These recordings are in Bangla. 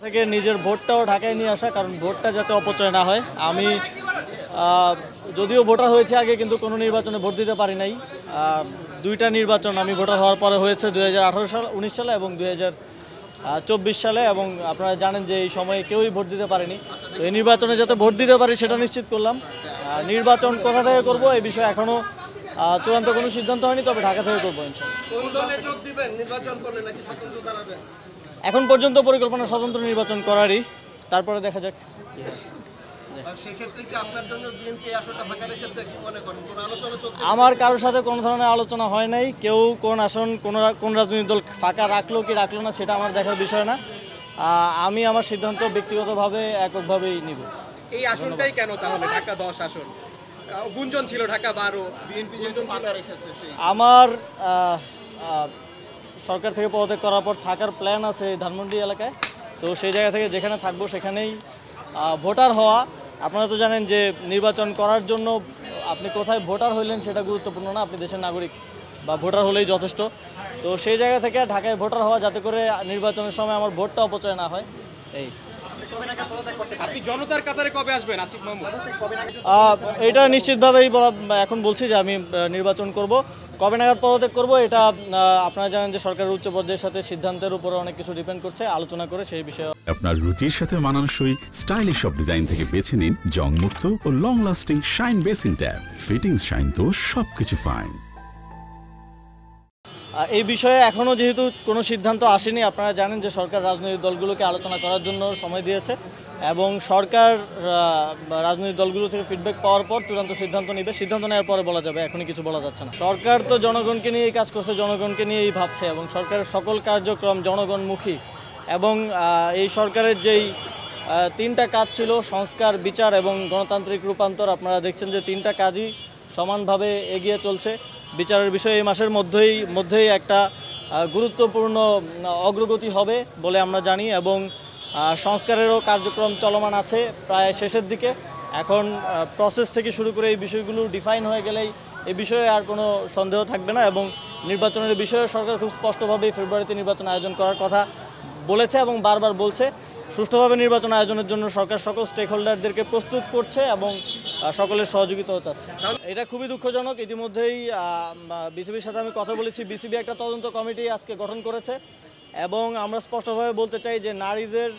থেকে নিজের ভোটটাও ঢাকায় নিয়ে আসা, কারণ ভোটটা যাতে অপচয় না হয়। আমি যদিও ভোটার হয়েছে আগে, কিন্তু কোনো নির্বাচনে ভোট দিতে পারি নাই। দুইটা নির্বাচন আমি ভোটার হওয়ার পরে হয়েছে, 2018 সাল 19 সালে এবং 2024 সালে, এবং আপনারা জানেন যে এই সময়ে কেউই ভোট দিতে পারেনি। তো এই নির্বাচনে যাতে ভোট দিতে পারি সেটা নিশ্চিত করলাম। নির্বাচন কোথা থেকে করব এই বিষয়ে এখনও চূড়ান্ত কোনো সিদ্ধান্ত হয়নি, তবে ঢাকা থেকে করবো ইনশাআল্লাহ। এখন পর্যন্ত পরিকল্পনা স্বতন্ত্র নির্বাচন করারই, তারপরে দেখা যাক। আমার কারোর সাথে কোনো ধরনের আলোচনা হয় নাই। কেউ কোন আসন কোন রাজনৈতিক দল ফাঁকা রাখলো কি রাখলো না সেটা আমার দেখার বিষয় না। আমি আমার সিদ্ধান্ত ব্যক্তিগতভাবে এককভাবেই নিব। এই আসনটাই কেন তাহলে ঢাকা 10 আসন? গুঞ্জন ছিল ঢাকা 12, বিএনপি আমার সরকার থেকে পদত্যাগ করার পর থাকার প্ল্যান আছে ধানমন্ডি এলাকায়। তো সেই জায়গা থেকে যেখানে থাকবো সেখানেই ভোটার হওয়া। আপনারা তো জানেন যে নির্বাচন করার জন্য আপনি কোথায় ভোটার হইলেন সেটা গুরুত্বপূর্ণ না, আপনি দেশের নাগরিক বা ভোটার হলেই যথেষ্ট। তো সেই জায়গা থেকে ঢাকায় ভোটার হওয়া, যাতে করে নির্বাচনের সময় আমার ভোটটা অপচয় না হয়। এই আপনি জনতার কাতারে কবে আসবেন আসিফ মাহমুদ? এটা নিশ্চিতভাবেই এখন বলছি যে আমি নির্বাচন করব। কবে নাগাদ পদত্যাগ করব এটা আপনারা জানেন যে সরকারের উচ্চ পর্যায়ের সাথে সিদ্ধান্তের উপরে অনেক কিছু ডিপেন্ড করছে, আলোচনা করে সেই বিষয়ে। আপনার রুচির সাথে মানানসই স্টাইলিশ সব ডিজাইন থেকে বেছে নিন জংমুক্ত ও long lasting shine basin tap. Fittings shine তো সবকিছু ফাইন। এই বিষয়ে এখনও যেহেতু কোনো সিদ্ধান্ত আসেনি, আপনারা জানেন যে সরকার রাজনৈতিক দলগুলোকে আলোচনা করার জন্য সময় দিয়েছে, এবং সরকার রাজনৈতিক দলগুলো থেকে ফিডব্যাক পাওয়ার পর চূড়ান্ত সিদ্ধান্ত নেবে। সিদ্ধান্ত নেওয়ার পরে বলা যাবে, এখনই কিছু বলা যাচ্ছে না। সরকার তো জনগণকে নিয়েই কাজ করছে, জনগণকে নিয়েই ভাবছে, এবং সরকারের সকল কার্যক্রম জনগণমুখী। এবং এই সরকারের যেই তিনটা কাজ ছিল, সংস্কার, বিচার এবং গণতান্ত্রিক রূপান্তর, আপনারা দেখছেন যে তিনটা কাজই সমানভাবে এগিয়ে চলছে। বিচারের বিষয়ে এই মাসের মধ্যেই একটা গুরুত্বপূর্ণ অগ্রগতি হবে বলে আমরা জানি, এবং সংস্কারেরও কার্যক্রম চলমান আছে, প্রায় শেষের দিকে। এখন প্রসেস থেকে শুরু করে এই বিষয়গুলো ডিফাইন হয়ে গেলেই এই বিষয়ে আর কোনো সন্দেহ থাকবে না। এবং নির্বাচনের বিষয়ে সরকার খুব স্পষ্টভাবেই ফেব্রুয়ারিতে নির্বাচন আয়োজন করার কথা বলেছে এবং বারবার বলছে। সুষ্ঠুভাবে নির্বাচন আয়োজনের জন্য সরকার সকল স্টেক হোল্ডারদেরকে প্রস্তুত করছে এবং সকলের সহযোগিতাও চাচ্ছে। এটা খুবই দুঃখজনক। ইতিমধ্যেই বিসিবির সাথে আমি কথা বলেছি। বিসিবি একটা তদন্ত কমিটি আজকে গঠন করেছে, এবং আমরা স্পষ্টভাবে বলতে চাই যে নারীদের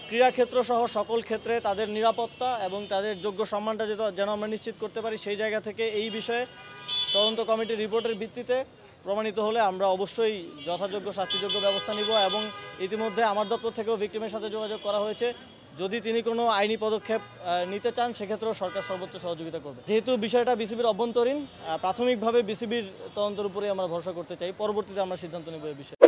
ক্রীড়াক্ষেত্র সহ সকল ক্ষেত্রে তাদের নিরাপত্তা এবং তাদের যোগ্য সম্মানটা যেন আমরা নিশ্চিত করতে পারি, সেই জায়গা থেকে এই বিষয়ে তদন্ত কমিটির রিপোর্টের ভিত্তিতে প্রমাণিত হলে আমরা অবশ্যই যথাযোগ্য শাস্তিযোগ্য ব্যবস্থা নিব। এবং ইতিমধ্যে আমার দপ্তর থেকেও ভিক্টিমের সাথে যোগাযোগ করা হয়েছে। যদি তিনি কোনো আইনি পদক্ষেপ নিতে চান, সেক্ষেত্রেও সরকার সর্বোচ্চ সহযোগিতা করবে। যেহেতু বিষয়টা বিসিবির অভ্যন্তরীণ, প্রাথমিকভাবে বিসিবির তদন্তের উপরে আমরা ভরসা করতে চাই, পরবর্তীতে আমরা সিদ্ধান্ত নেব এই বিষয়ে।